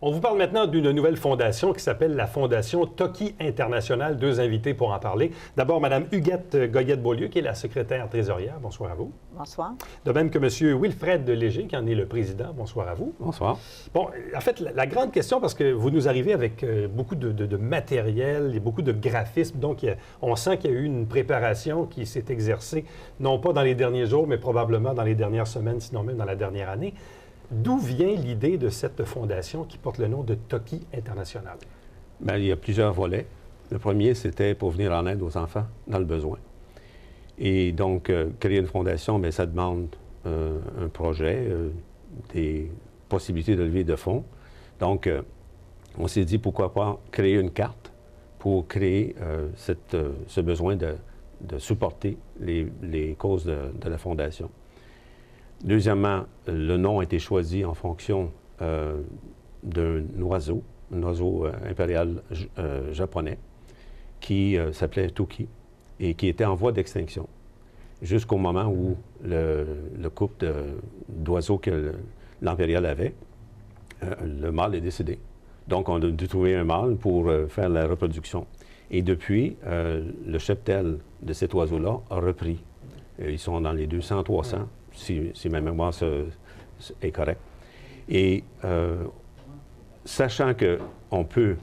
On vous parle maintenant d'une nouvelle fondation qui s'appelle la Fondation Toki International. Deux invités pour en parler. D'abord, Mme Huguette Goyette-Beaulieu, qui est la secrétaire trésorière. Bonsoir à vous. Bonsoir. De même que M. Wilfred Léger, qui en est le président. Bonsoir à vous. Bonsoir. Bon, en fait, la grande question, parce que vous nous arrivez avec beaucoup de matériel et beaucoup de graphismes, donc on sent qu'il y a eu une préparation qui s'est exercée, non pas dans les derniers jours, mais probablement dans les dernières semaines, sinon même dans la dernière année. D'où vient l'idée de cette fondation qui porte le nom de Toki International? Bien, il y a plusieurs volets. Le premier, c'était pour venir en aide aux enfants dans le besoin. Et donc, créer une fondation, bien, ça demande un projet, des possibilités de levée de fonds. Donc, on s'est dit, pourquoi pas créer une carte pour créer ce besoin de supporter les causes de la fondation. Deuxièmement, le nom a été choisi en fonction d'un oiseau, un oiseau impérial japonais, qui s'appelait Toki et qui était en voie d'extinction. Jusqu'au moment où le couple d'oiseaux que l'impérial avait, le mâle est décédé. Donc, on a dû trouver un mâle pour faire la reproduction. Et depuis, le cheptel de cet oiseau-là a repris. Ils sont dans les 200-300. Si ma mémoire est correcte. Et sachant qu'on peut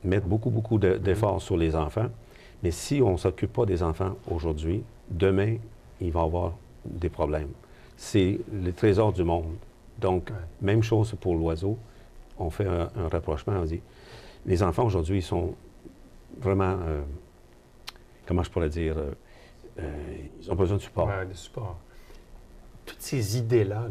mettre beaucoup d'efforts sur les enfants, mais si on ne s'occupe pas des enfants aujourd'hui, demain, il va y avoir des problèmes. C'est le trésor du monde. Donc, même chose pour l'oiseau. On fait un rapprochement, on dit, les enfants aujourd'hui sont vraiment, comment je pourrais dire, ils ont besoin de support. Ouais, de support. Toutes ces idées-là,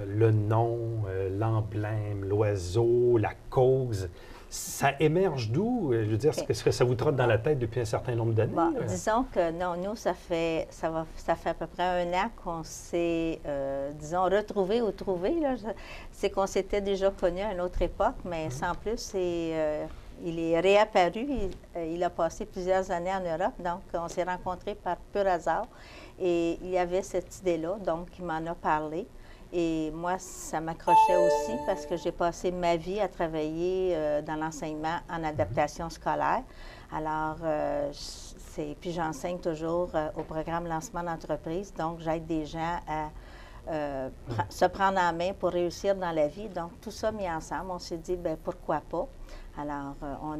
le nom, l'emblème, l'oiseau, la cause, ça émerge d'où? Je veux dire, est-ce que ça vous trotte dans la tête depuis un certain nombre d'années? Bon, disons que non, nous, ça fait à peu près 1 an qu'on s'est, disons, retrouvé ou trouvé. C'est qu'on s'était déjà connus à une autre époque, mais sans plus, il est réapparu. Il a passé plusieurs années en Europe, donc on s'est rencontrés par pur hasard. Et il y avait cette idée-là, donc il m'en a parlé. Et moi, ça m'accrochait aussi parce que j'ai passé ma vie à travailler dans l'enseignement en adaptation scolaire. Alors, puis j'enseigne toujours au programme Lancement d'entreprise, donc j'aide des gens à se prendre en main pour réussir dans la vie. Donc, tout ça mis ensemble, on s'est dit, bien, pourquoi pas? Alors, on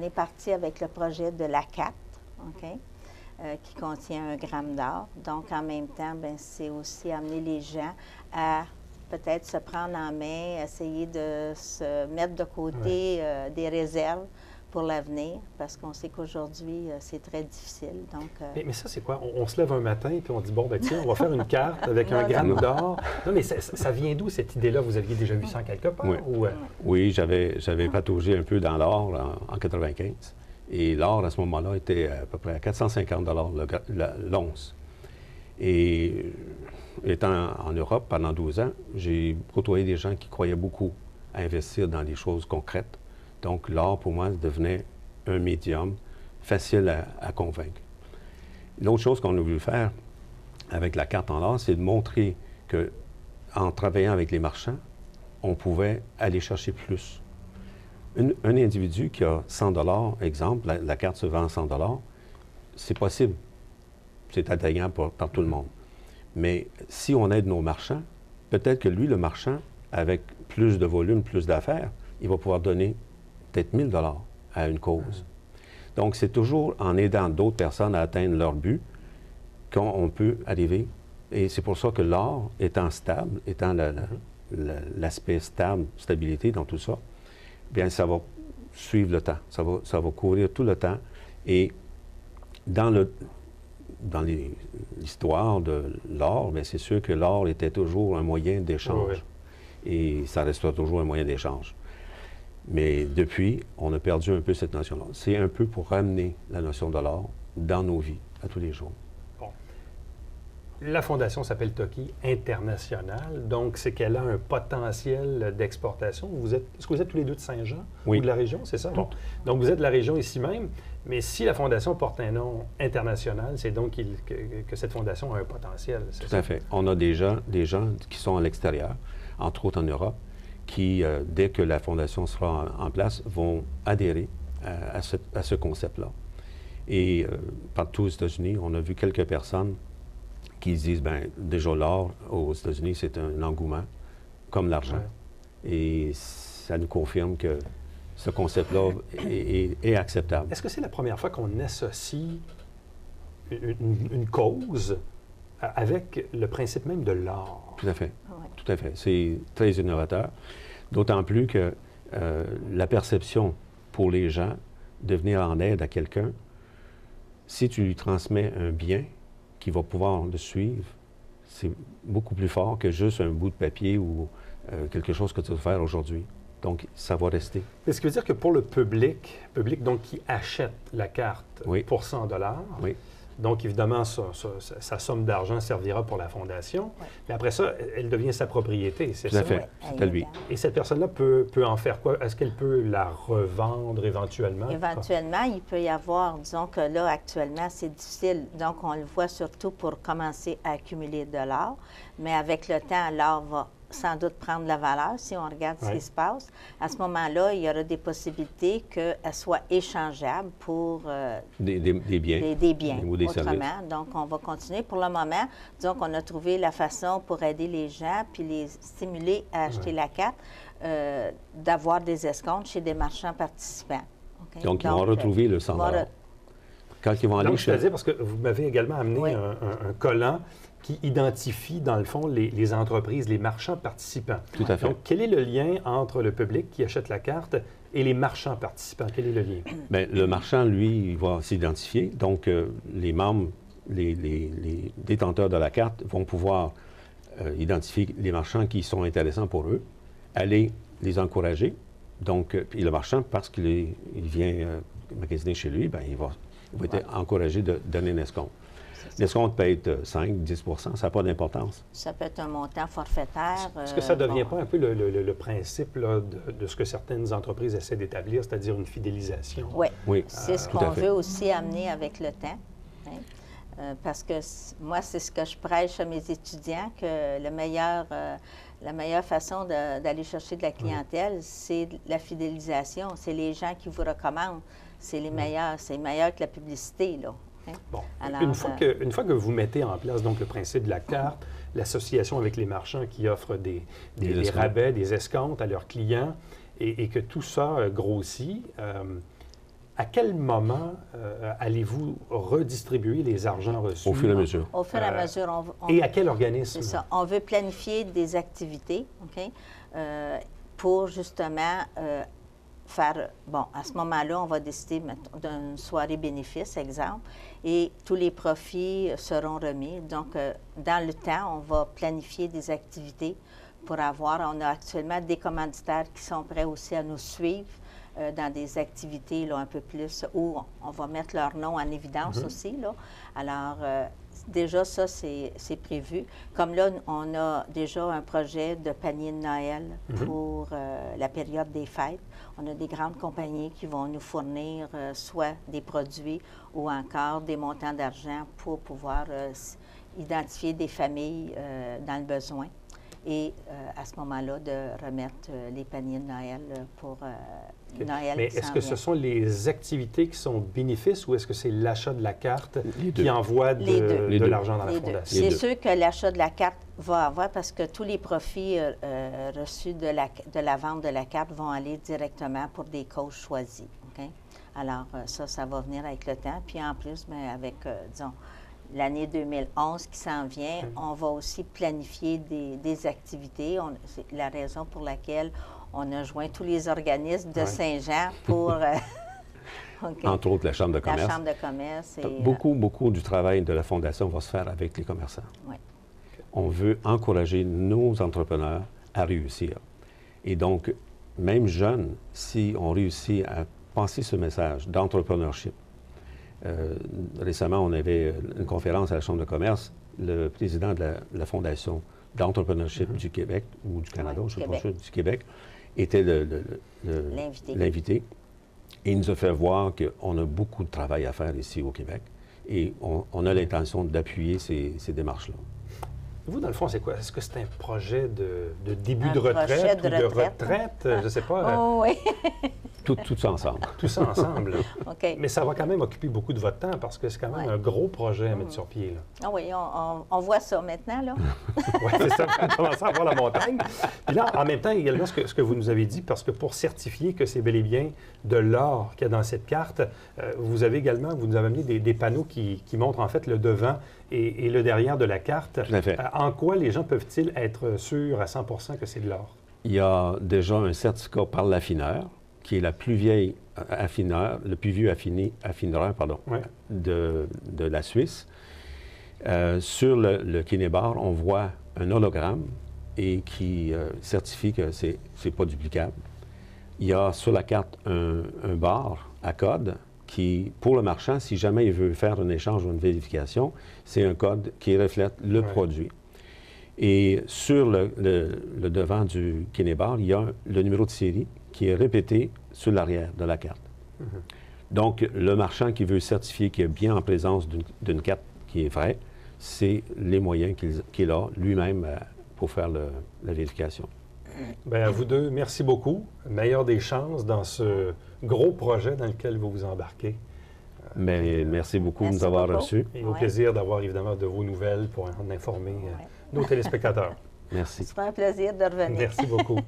est parti avec le projet de la carte, OK? Qui contient 1 gramme d'or. Donc, en même temps, bien, c'est aussi amener les gens à peut-être se prendre en main, essayer de se mettre de côté des réserves pour l'avenir, parce qu'on sait qu'aujourd'hui, c'est très difficile. Donc, mais ça, c'est quoi? On se lève un matin et puis on dit, bon, ben tiens, on va faire une carte avec 1 gramme d'or. Non, mais ça vient d'où, cette idée-là? Vous aviez déjà vu ça quelque part? Oui, oui, j'avais pataugé un peu dans l'or en 95. Et l'or, à ce moment-là, était à peu près à 450 $ l'once. Et étant en Europe pendant 12 ans, j'ai côtoyé des gens qui croyaient beaucoup à investir dans des choses concrètes. Donc, l'or, pour moi, devenait un médium facile à convaincre. L'autre chose qu'on a voulu faire avec la carte en or, c'est de montrer qu'en travaillant avec les marchands, on pouvait aller chercher plus. Un individu qui a 100 $, exemple, la carte se vend à 100 $, c'est possible. C'est atteignable par tout le monde. Mais si on aide nos marchands, peut-être que lui, le marchand, avec plus de volume, plus d'affaires, il va pouvoir donner peut-être 1 000 $ à une cause. Donc, c'est toujours en aidant d'autres personnes à atteindre leur but qu'on peut arriver. Et c'est pour ça que l'or, étant stable, étant l'aspect stabilité dans tout ça, bien, ça va suivre le temps. Ça va courir tout le temps. Et dans l'histoire de l'or, bien, c'est sûr que l'or était toujours un moyen d'échange. Oui. Et ça restera toujours un moyen d'échange. Mais depuis, on a perdu un peu cette notion-là. C'est un peu pour ramener la notion de l'or dans nos vies, à tous les jours. La fondation s'appelle Toki International, donc c'est qu'elle a un potentiel d'exportation. Est-ce que vous êtes tous les deux de Saint-Jean ou de la région, c'est ça? Bon. Donc vous êtes de la région ici même, mais si la fondation porte un nom international, c'est donc que cette fondation a un potentiel. Tout à fait. On a des gens qui sont à l'extérieur. entre autres en Europe, qui, dès que la Fondation sera en place, vont adhérer à ce concept-là. Et partout aux États-Unis, on a vu quelques personnes qui disent, bien, déjà l'or aux États-Unis, c'est un engouement, comme l'argent. Ouais. Et ça nous confirme que ce concept-là est acceptable. Est-ce que c'est la première fois qu'on associe une cause avec le principe même de l'art? Tout à fait. Oui. Tout à fait. C'est très innovateur. D'autant plus que la perception pour les gens de venir en aide à quelqu'un, si tu lui transmets un bien qui va pouvoir le suivre, c'est beaucoup plus fort que juste un bout de papier ou quelque chose que tu vas faire aujourd'hui. Donc, ça va rester. Ce qui veut dire que pour le public donc, qui achète la carte oui. pour 100 $, oui. Donc, évidemment, sa somme d'argent servira pour la Fondation. Oui. Mais après ça, elle devient sa propriété, c'est ça? Tout à fait. C'est à lui. Et cette personne-là peut en faire quoi? Est-ce qu'elle peut la revendre éventuellement? Éventuellement, il peut y avoir, disons que là, actuellement, c'est difficile. Donc, on le voit surtout pour commencer à accumuler de l'or. Mais avec le temps, l'or va sans doute prendre la valeur si on regarde ce qui se passe. À ce moment-là, il y aura des possibilités qu'elle soit échangeable pour des biens. Des biens ou des autrement. services. Donc, on va continuer. Pour le moment, disons qu'on a trouvé la façon pour aider les gens puis les stimuler à acheter la carte, d'avoir des escomptes chez des marchands participants. Okay? Donc, ils vont retrouver le 100 $. Quand ils vont aller chez... C'est-à-dire, parce que vous m'avez également amené un collant qui identifie, dans le fond, les entreprises, les marchands participants. Tout à fait. Donc, quel est le lien entre le public qui achète la carte et les marchands participants? Quel est le lien? Bien, le marchand, lui, il va s'identifier. Donc, les membres, les détenteurs de la carte vont pouvoir identifier les marchands qui sont intéressants pour eux, aller les encourager. Donc, puis le marchand, parce qu'il vient magasiner chez lui, bien, il va être encouragé de donner un escompte. L'escompte peut être 5, 10 ça n'a pas d'importance. Ça peut être un montant forfaitaire. Est-ce que ça ne devient pas un peu le principe là, de ce que certaines entreprises essaient d'établir, c'est-à-dire une fidélisation? Oui. C'est ce qu'on veut aussi amener avec le temps. Hein? Parce que moi, c'est ce que je prêche à mes étudiants, que la meilleure façon d'aller chercher de la clientèle, c'est la fidélisation. C'est les gens qui vous recommandent. C'est les meilleurs. C'est meilleur que la publicité, là. Bon. Alors, une fois que vous mettez en place donc le principe de la carte, l'association avec les marchands qui offrent des rabais, des escomptes à leurs clients, et que tout ça grossit, à quel moment allez-vous redistribuer les argents reçus? Au fur et à mesure. Au fur et à mesure. Et à quel organisme? C'est ça. On veut planifier des activités, OK, pour justement... à ce moment-là, on va décider d'une soirée bénéfice, exemple, et tous les profits seront remis. Donc, dans le temps, on va planifier des activités pour on a actuellement des commanditaires qui sont prêts aussi à nous suivre dans des activités là, un peu plus, où on va mettre leur nom en évidence aussi, là. Alors, déjà, ça, c'est prévu. Comme là, on a déjà un projet de panier de Noël pour la période des fêtes. On a des grandes compagnies qui vont nous fournir soit des produits ou encore des montants d'argent pour pouvoir identifier des familles dans le besoin. Et à ce moment-là, de remettre les paniers de Noël pour Noël. Mais est-ce que ce sont les activités qui sont bénéfices ou est-ce que c'est l'achat de la carte qui envoie de l'argent dans la Fondation? C'est sûr que l'achat de la carte va avoir parce que tous les profits reçus de la vente de la carte vont aller directement pour des causes choisies. Okay? Alors, ça va venir avec le temps. Puis en plus, bien, avec, disons, l'année 2011 qui s'en vient, on va aussi planifier des activités. C'est la raison pour laquelle on a joint tous les organismes de Saint-Jean pour... Entre autres, la Chambre de commerce. La Chambre de commerce. Et, beaucoup du travail de la Fondation va se faire avec les commerçants. Oui. On veut encourager nos entrepreneurs à réussir. Et donc, même jeunes, si on réussit à passer ce message d'entrepreneurship. Récemment, on avait une conférence à la Chambre de commerce. Le président de la Fondation d'entrepreneurship du Québec, ou du Canada, je ne sais pas sûr, du Québec, était l'invité. Et il nous a fait voir qu'on a beaucoup de travail à faire ici au Québec. Et on a l'intention d'appuyer ces démarches-là. Vous, dans le fond, c'est quoi? Est-ce que c'est un projet de début Un de retraite projet de ou de retraite. retraite? Je ne sais pas. Oh, oui. Tout ça ensemble. Tout ça ensemble. OK. Mais ça va quand même occuper beaucoup de votre temps parce que c'est quand même Ouais. un gros projet à mettre sur pied. Là. Ah oui, on voit ça maintenant, là. Oui, c'est ça. On commence à voir la montagne. Puis là, en même temps, également, ce que vous nous avez dit, parce que pour certifier que c'est bel et bien de l'or qu'il y a dans cette carte, vous avez également, vous nous avez amené des panneaux qui montrent en fait le devant et le derrière de la carte. Tout à fait. En quoi les gens peuvent-ils être sûrs à 100 que c'est de l'or? Il y a déjà un certificat par l'affineur, qui est la plus vieille affineur, le plus vieux affineur Ouais. de la Suisse. Sur le Kinébar, on voit un hologramme et qui certifie que c'est pas duplicable. Il y a sur la carte un bar à code qui, pour le marchand, si jamais il veut faire un échange ou une vérification, c'est un code qui reflète le produit. Et sur le devant du Kinébar, il y a le numéro de série qui est répété sur l'arrière de la carte. Donc, le marchand qui veut certifier qu'il est bien en présence d'une carte qui est vraie, c'est les moyens qu'il a lui-même pour faire la vérification. Bien, à vous deux, merci beaucoup. Meilleure des chances dans ce gros projet dans lequel vous vous embarquez. Mais merci beaucoup de Merci nous avoir beaucoup. reçus. Et au Ouais. plaisir d'avoir évidemment de vos nouvelles pour en informer nos téléspectateurs. Merci. C'est un plaisir de revenir. Merci beaucoup.